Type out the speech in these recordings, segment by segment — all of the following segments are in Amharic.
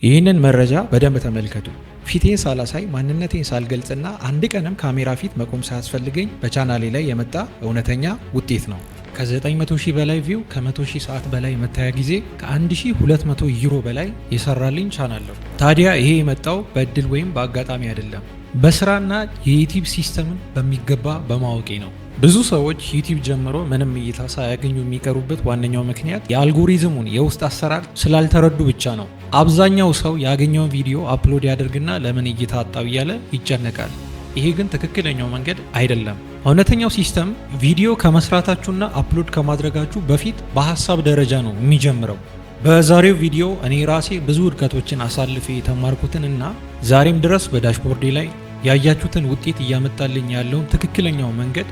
ይህንን መረጃ በደንብ ተመልከቱ። ፊቴን ሳላሳይ ማንነቴን ሳልገልጽና አንድ ቀንም ካሜራ ፊት መቆም ሳያስፈልገኝ በቻናሌ ላይ የመጣ እውነተኛ ውጤት ነው። ከ900,000 በላይ ቪው፣ ከ100,000 ሰዓት በላይ መታያ ጊዜ፣ ከ1200 ዩሮ በላይ የሰራልኝ ቻናል ነው። ታዲያ ይሄ የመጣው በእድል ወይም በአጋጣሚ አይደለም፣ በስራና የዩቲዩብ ሲስተምን በሚገባ በማወቄ ነው። ብዙ ሰዎች ዩቲዩብ ጀምሮ ምንም እይታ ሳያገኙ የሚቀሩበት ዋነኛው ምክንያት የአልጎሪዝሙን የውስጥ አሰራር ስላልተረዱ ብቻ ነው። አብዛኛው ሰው ያገኘውን ቪዲዮ አፕሎድ ያደርግና ለምን እይታ አጣው እያለ ይጨነቃል። ይሄ ግን ትክክለኛው መንገድ አይደለም። እውነተኛው ሲስተም ቪዲዮ ከመስራታችሁና አፕሎድ ከማድረጋችሁ በፊት በሀሳብ ደረጃ ነው የሚጀምረው። በዛሬው ቪዲዮ እኔ ራሴ ብዙ ውድቀቶችን አሳልፌ የተማርኩትን እና ዛሬም ድረስ በዳሽቦርዴ ላይ ያያችሁትን ውጤት እያመጣልኝ ያለውን ትክክለኛው መንገድ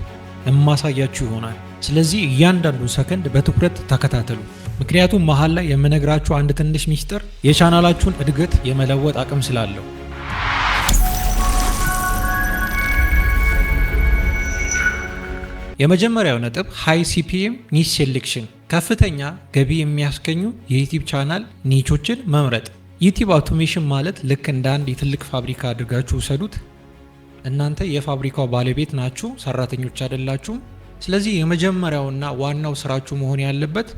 እማሳያችሁ ይሆናል። ስለዚህ እያንዳንዱን ሰከንድ በትኩረት ተከታተሉ። ምክንያቱም መሀል ላይ የምነግራችሁ አንድ ትንሽ ሚስጥር የቻናላችሁን እድገት የመለወጥ አቅም ስላለው። የመጀመሪያው ነጥብ ሃይ ሲፒኤም ኒች ሴሌክሽን፣ ከፍተኛ ገቢ የሚያስገኙ የዩቲዩብ ቻናል ኒቾችን መምረጥ። ዩቲዩብ አውቶሜሽን ማለት ልክ እንደ አንድ የትልቅ ፋብሪካ አድርጋችሁ ውሰዱት። እናንተ የፋብሪካው ባለቤት ናችሁ፣ ሰራተኞች አይደላችሁም። ስለዚህ የመጀመሪያውና ዋናው ስራችሁ መሆን ያለበት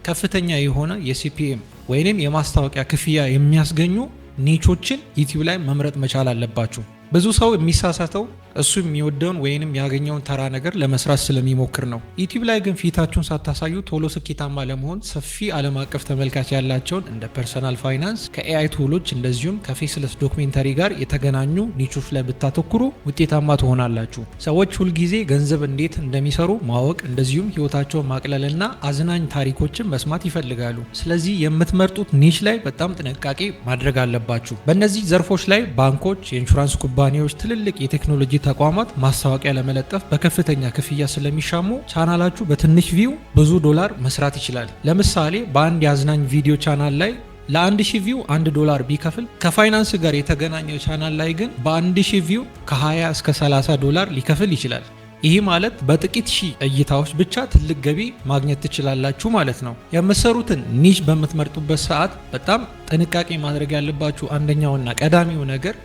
ከፍተኛ የሆነ የሲፒኤም ወይንም የማስታወቂያ ክፍያ የሚያስገኙ ኒቾችን ዩቲዩብ ላይ መምረጥ መቻል አለባችሁ። ብዙ ሰው የሚሳሳተው እሱ የሚወደውን ወይንም ያገኘውን ተራ ነገር ለመስራት ስለሚሞክር ነው። ዩቲዩብ ላይ ግን ፊታችሁን ሳታሳዩ ቶሎ ስኬታማ ለመሆን ሰፊ ዓለም አቀፍ ተመልካች ያላቸውን እንደ ፐርሰናል ፋይናንስ፣ ከኤአይ ቱሎች እንደዚሁም ከፌስለስ ዶክሜንተሪ ጋር የተገናኙ ኒቾች ላይ ብታተኩሩ ውጤታማ ትሆናላችሁ። ሰዎች ሁልጊዜ ገንዘብ እንዴት እንደሚሰሩ ማወቅ እንደዚሁም ህይወታቸውን ማቅለልና አዝናኝ ታሪኮችን መስማት ይፈልጋሉ። ስለዚህ የምትመርጡት ኒች ላይ በጣም ጥንቃቄ ማድረግ አለባችሁ። በእነዚህ ዘርፎች ላይ ባንኮች፣ የኢንሹራንስ ኩባንያዎች፣ ትልልቅ የቴክኖሎጂ ተቋማት ማስታወቂያ ለመለጠፍ በከፍተኛ ክፍያ ስለሚሻሙ ቻናላችሁ በትንሽ ቪው ብዙ ዶላር መስራት ይችላል። ለምሳሌ በአንድ የአዝናኝ ቪዲዮ ቻናል ላይ ለ1000 ቪው $1 ቢከፍል፣ ከፋይናንስ ጋር የተገናኘው ቻናል ላይ ግን በ1000 ቪው ከ20 እስከ $30 ሊከፍል ይችላል። ይህ ማለት በጥቂት ሺህ እይታዎች ብቻ ትልቅ ገቢ ማግኘት ትችላላችሁ ማለት ነው። የምትሰሩትን ኒች በምትመርጡበት ሰዓት በጣም ጥንቃቄ ማድረግ ያለባችሁ አንደኛውና ቀዳሚው ነገር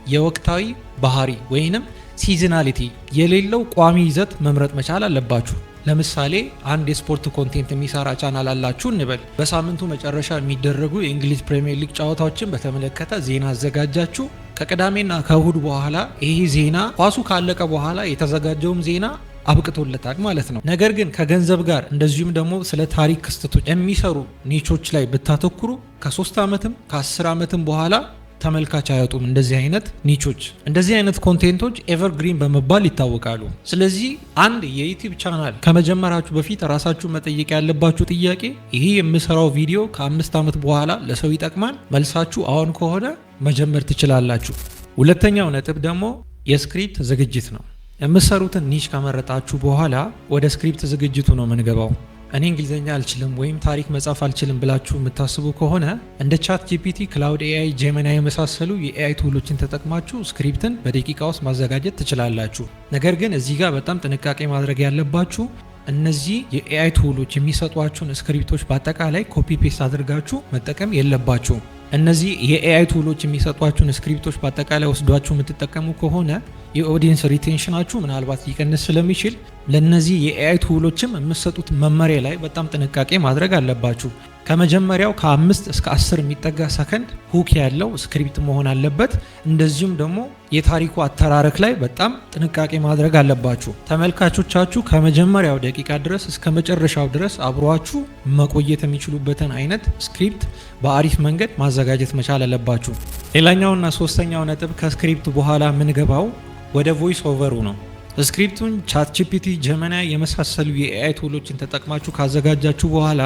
የወቅታዊ ባህሪ ወይንም ሲዝናሊቲ የሌለው ቋሚ ይዘት መምረጥ መቻል አለባችሁ። ለምሳሌ አንድ የስፖርት ኮንቴንት የሚሰራ ቻናል አላችሁ እንበል። በሳምንቱ መጨረሻ የሚደረጉ የእንግሊዝ ፕሪሚየር ሊግ ጨዋታዎችን በተመለከተ ዜና አዘጋጃችሁ። ከቅዳሜና ከእሁድ በኋላ ይሄ ዜና ኳሱ ካለቀ በኋላ የተዘጋጀውም ዜና አብቅቶለታል ማለት ነው። ነገር ግን ከገንዘብ ጋር እንደዚሁም ደግሞ ስለ ታሪክ ክስተቶች የሚሰሩ ኒቾች ላይ ብታተኩሩ ከ3 ዓመትም ከ10 ዓመትም በኋላ ተመልካች አያጡም። እንደዚህ አይነት ኒቾች፣ እንደዚህ አይነት ኮንቴንቶች ኤቨርግሪን በመባል ይታወቃሉ። ስለዚህ አንድ የዩቲዩብ ቻናል ከመጀመራችሁ በፊት ራሳችሁ መጠየቅ ያለባችሁ ጥያቄ ይህ የምሰራው ቪዲዮ ከ5 ዓመት በኋላ ለሰው ይጠቅማል? መልሳችሁ አሁን ከሆነ መጀመር ትችላላችሁ። ሁለተኛው ነጥብ ደግሞ የስክሪፕት ዝግጅት ነው። የምሰሩትን ኒች ከመረጣችሁ በኋላ ወደ ስክሪፕት ዝግጅቱ ነው የምንገባው። እኔ እንግሊዝኛ አልችልም ወይም ታሪክ መጻፍ አልችልም ብላችሁ የምታስቡ ከሆነ እንደ ቻት ጂፒቲ፣ ክላውድ ኤአይ፣ ጄሚናይ የመሳሰሉ የኤአይ ቱሎችን ተጠቅማችሁ ስክሪፕትን በደቂቃ ውስጥ ማዘጋጀት ትችላላችሁ። ነገር ግን እዚህ ጋር በጣም ጥንቃቄ ማድረግ ያለባችሁ እነዚህ የኤአይ ቱሎች የሚሰጧችሁን ስክሪፕቶች በአጠቃላይ ኮፒ ፔስት አድርጋችሁ መጠቀም የለባችሁም። እነዚህ የኤአይ ቱሎች የሚሰጧችሁን ስክሪፕቶች በአጠቃላይ ወስዷችሁ የምትጠቀሙ ከሆነ የኦዲየንስ ሪቴንሽናችሁ ምናልባት ሊቀንስ ስለሚችል ለነዚህ የኤአይ ቱሎችም የምትሰጡት መመሪያ ላይ በጣም ጥንቃቄ ማድረግ አለባችሁ። ከመጀመሪያው ከ5 እስከ 10 የሚጠጋ ሰከንድ ሁክ ያለው ስክሪፕት መሆን አለበት። እንደዚሁም ደግሞ የታሪኩ አተራረክ ላይ በጣም ጥንቃቄ ማድረግ አለባችሁ። ተመልካቾቻችሁ ከመጀመሪያው ደቂቃ ድረስ እስከ መጨረሻው ድረስ አብሯችሁ መቆየት የሚችሉበትን አይነት ስክሪፕት በአሪፍ መንገድ ማዘጋጀት መቻል አለባችሁ። ሌላኛውና ሶስተኛው ነጥብ ከስክሪፕት በኋላ የምንገባው ወደ ቮይስ ኦቨሩ ነው። ስክሪፕቱን ቻት ጂፒቲ፣ ጀሚናይ የመሳሰሉ የኤአይ ቱሎችን ተጠቅማችሁ ካዘጋጃችሁ በኋላ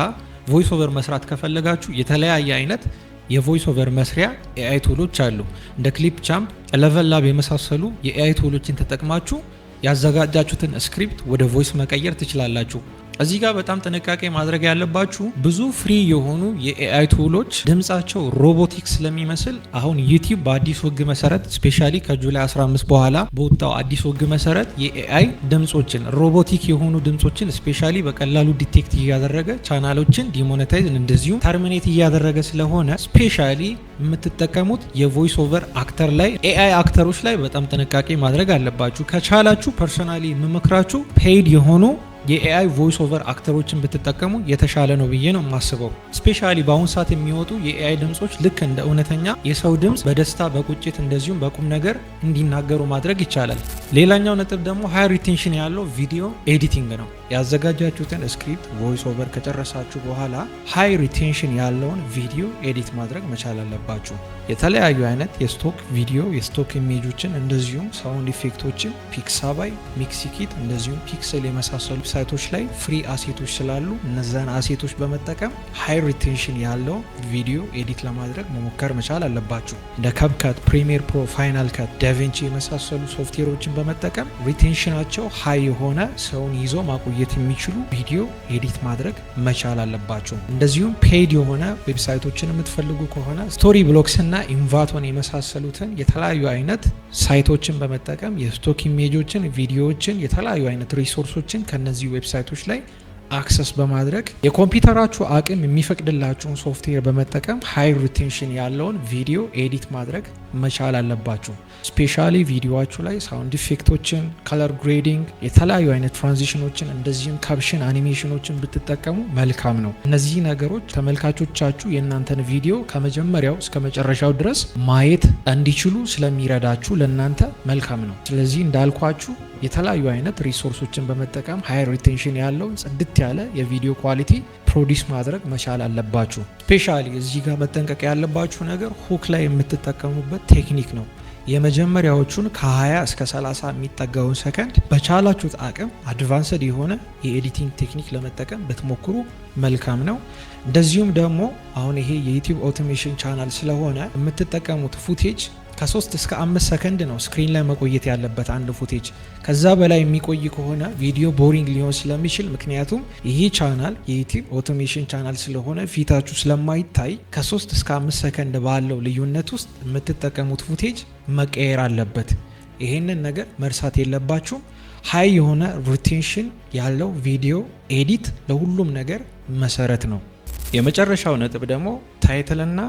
ቮይስ ኦቨር መስራት ከፈለጋችሁ የተለያየ አይነት የቮይስ ኦቨር መስሪያ ኤአይ ቱሎች አሉ። እንደ ክሊፕ ቻምፕ፣ ለቨል ላብ የመሳሰሉ የኤአይ ቱሎችን ተጠቅማችሁ ያዘጋጃችሁትን ስክሪፕት ወደ ቮይስ መቀየር ትችላላችሁ። እዚህ ጋር በጣም ጥንቃቄ ማድረግ ያለባችሁ ብዙ ፍሪ የሆኑ የኤአይ ቱሎች ድምጻቸው ሮቦቲክ ስለሚመስል አሁን ዩቲዩብ በአዲሱ ህግ መሰረት ስፔሻሊ ከጁላይ 15 በኋላ በወጣው አዲሱ ህግ መሰረት የኤአይ ድምጾችን ሮቦቲክ የሆኑ ድምጾችን ስፔሻሊ በቀላሉ ዲቴክት እያደረገ ቻናሎችን ዲሞኔታይዝ እንደዚሁም ተርሚኔት እያደረገ ስለሆነ ስፔሻሊ የምትጠቀሙት የቮይስ ኦቨር አክተር ላይ ኤአይ አክተሮች ላይ በጣም ጥንቃቄ ማድረግ አለባችሁ። ከቻላችሁ ፐርሶናሊ የምመክራችሁ ፔይድ የሆኑ የኤአይ ቮይስ ኦቨር አክተሮችን ብትጠቀሙ የተሻለ ነው ብዬ ነው የማስበው። ስፔሻሊ በአሁኑ ሰዓት የሚወጡ የኤአይ ድምጾች ልክ እንደ እውነተኛ የሰው ድምጽ በደስታ በቁጭት እንደዚሁም በቁም ነገር እንዲናገሩ ማድረግ ይቻላል። ሌላኛው ነጥብ ደግሞ ሃይ ሪቴንሽን ያለው ቪዲዮ ኤዲቲንግ ነው። ያዘጋጃችሁትን ስክሪፕት ቮይስ ኦቨር ከጨረሳችሁ በኋላ ሃይ ሪቴንሽን ያለውን ቪዲዮ ኤዲት ማድረግ መቻል አለባችሁ። የተለያዩ አይነት የስቶክ ቪዲዮ የስቶክ ኢሜጆችን እንደዚሁም ሳውንድ ኢፌክቶችን ፒክሳባይ፣ ሚክሲኪት እንደዚሁም ፒክሰል የመሳሰሉ ሳይቶች ላይ ፍሪ አሴቶች ስላሉ እነዛን አሴቶች በመጠቀም ሃይ ሪቴንሽን ያለው ቪዲዮ ኤዲት ለማድረግ መሞከር መቻል አለባችሁ። እንደ ካፕካት፣ ፕሪሚየር ፕሮ፣ ፋይናል ካት፣ ዳቪንቺ የመሳሰሉ ሶፍትዌሮችን በመጠቀም ሪቴንሽናቸው ሃይ የሆነ ሰውን ይዞ ማቆየት የሚችሉ ቪዲዮ ኤዲት ማድረግ መቻል አለባችሁ። እንደዚሁም ፔይድ የሆነ ዌብሳይቶችን የምትፈልጉ ከሆነ ስቶሪ ብሎክስ እና ኢንቫቶን የመሳሰሉትን የተለያዩ አይነት ሳይቶችን በመጠቀም የስቶክ ኢሜጆችን፣ ቪዲዮዎችን፣ የተለያዩ አይነት ሪሶርሶችን ከነዚህ ዌብሳይቶች ላይ አክሰስ በማድረግ የኮምፒውተራችሁ አቅም የሚፈቅድላችሁን ሶፍትዌር በመጠቀም ሃይ ሪቴንሽን ያለውን ቪዲዮ ኤዲት ማድረግ መቻል አለባችሁ። ስፔሻሊ ቪዲዮዋችሁ ላይ ሳውንድ ኢፌክቶችን፣ ከለር ግሬዲንግ፣ የተለያዩ አይነት ትራንዚሽኖችን እንደዚሁም ካፕሽን አኒሜሽኖችን ብትጠቀሙ መልካም ነው። እነዚህ ነገሮች ተመልካቾቻችሁ የእናንተን ቪዲዮ ከመጀመሪያው እስከ መጨረሻው ድረስ ማየት እንዲችሉ ስለሚረዳችሁ ለእናንተ መልካም ነው። ስለዚህ እንዳልኳችሁ የተለያዩ አይነት ሪሶርሶችን በመጠቀም ሃይ ሪቴንሽን ያለው ጽድት ያለ የቪዲዮ ኳሊቲ ፕሮዲስ ማድረግ መቻል አለባችሁ። ስፔሻሊ እዚህ ጋር መጠንቀቅ ያለባችሁ ነገር ሁክ ላይ የምትጠቀሙበት ቴክኒክ ነው። የመጀመሪያዎቹን ከ20 እስከ 30 የሚጠጋውን ሰከንድ በቻላችሁት አቅም አድቫንስድ የሆነ የኤዲቲንግ ቴክኒክ ለመጠቀም ብትሞክሩ መልካም ነው። እንደዚሁም ደግሞ አሁን ይሄ የዩቲዩብ ኦቶሜሽን ቻናል ስለሆነ የምትጠቀሙት ፉቴጅ ከ3 እስከ 5 ሰከንድ ነው ስክሪን ላይ መቆየት ያለበት አንድ ፉቴጅ። ከዛ በላይ የሚቆይ ከሆነ ቪዲዮ ቦሪንግ ሊሆን ስለሚችል፣ ምክንያቱም ይህ ቻናል የዩቲዩብ ኦቶሜሽን ቻናል ስለሆነ ፊታችሁ ስለማይታይ ከ3 እስከ 5 ሰከንድ ባለው ልዩነት ውስጥ የምትጠቀሙት ፉቴጅ መቀየር አለበት። ይሄንን ነገር መርሳት የለባችሁም። ሃይ የሆነ ሪቴንሽን ያለው ቪዲዮ ኤዲት ለሁሉም ነገር መሰረት ነው። የመጨረሻው ነጥብ ደግሞ ታይትልና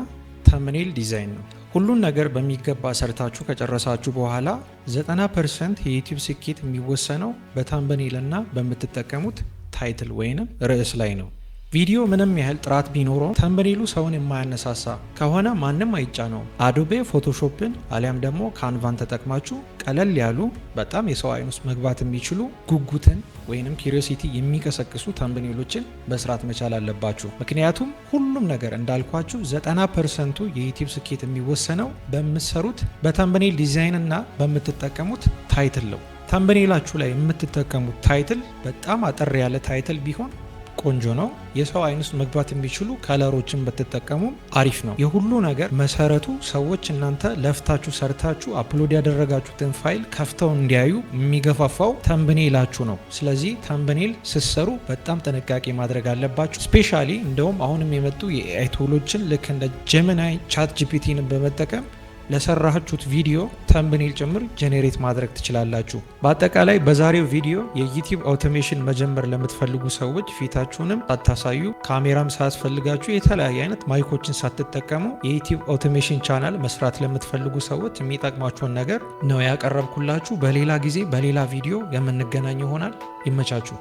ተምኔል ዲዛይን ነው። ሁሉን ነገር በሚገባ ሰርታችሁ ከጨረሳችሁ በኋላ 90% የዩቲዩብ ስኬት የሚወሰነው በታምብኔል እና በምትጠቀሙት ታይትል ወይንም ርዕስ ላይ ነው። ቪዲዮ ምንም ያህል ጥራት ቢኖረው ታምብኔሉ ሰውን የማያነሳሳ ከሆነ ማንም አይጫነውም። አዶቤ ፎቶሾፕን አሊያም ደግሞ ካንቫን ተጠቅማችሁ ቀለል ያሉ በጣም የሰው አይን ውስጥ መግባት የሚችሉ ጉጉትን ወይንም ኪሪዮሲቲ የሚቀሰቅሱ ታምብኔሎችን መስራት መቻል አለባችሁ። ምክንያቱም ሁሉም ነገር እንዳልኳችሁ 90%ቱ የዩቲዩብ ስኬት የሚወሰነው በምትሰሩት በታምብኔል ዲዛይን እና በምትጠቀሙት ታይትል ነው። ታምብኔላችሁ ላይ የምትጠቀሙት ታይትል በጣም አጠር ያለ ታይትል ቢሆን ቆንጆ ነው። የሰው አይን ውስጥ መግባት የሚችሉ ከለሮችን በተጠቀሙ አሪፍ ነው። የሁሉ ነገር መሰረቱ ሰዎች እናንተ ለፍታችሁ ሰርታችሁ አፕሎድ ያደረጋችሁትን ፋይል ከፍተው እንዲያዩ የሚገፋፋው ታምብኔላችሁ ነው። ስለዚህ ታምብኔል ስትሰሩ በጣም ጥንቃቄ ማድረግ አለባችሁ። ስፔሻሊ እንደውም አሁንም የመጡ የኤአይ ቱሎችን ልክ እንደ ጀሚናይ፣ ቻት ጂፒቲን በመጠቀም ለሰራችሁት ቪዲዮ ታምብኔል ጭምር ጄኔሬት ማድረግ ትችላላችሁ። በአጠቃላይ በዛሬው ቪዲዮ የዩቲዩብ አውቶሜሽን መጀመር ለምትፈልጉ ሰዎች ፊታችሁንም ሳታሳዩ ካሜራም ሳያስፈልጋችሁ የተለያየ አይነት ማይኮችን ሳትጠቀሙ የዩቲዩብ አውቶሜሽን ቻናል መስራት ለምትፈልጉ ሰዎች የሚጠቅማችሁን ነገር ነው ያቀረብኩላችሁ። በሌላ ጊዜ በሌላ ቪዲዮ የምንገናኝ ይሆናል። ይመቻችሁ።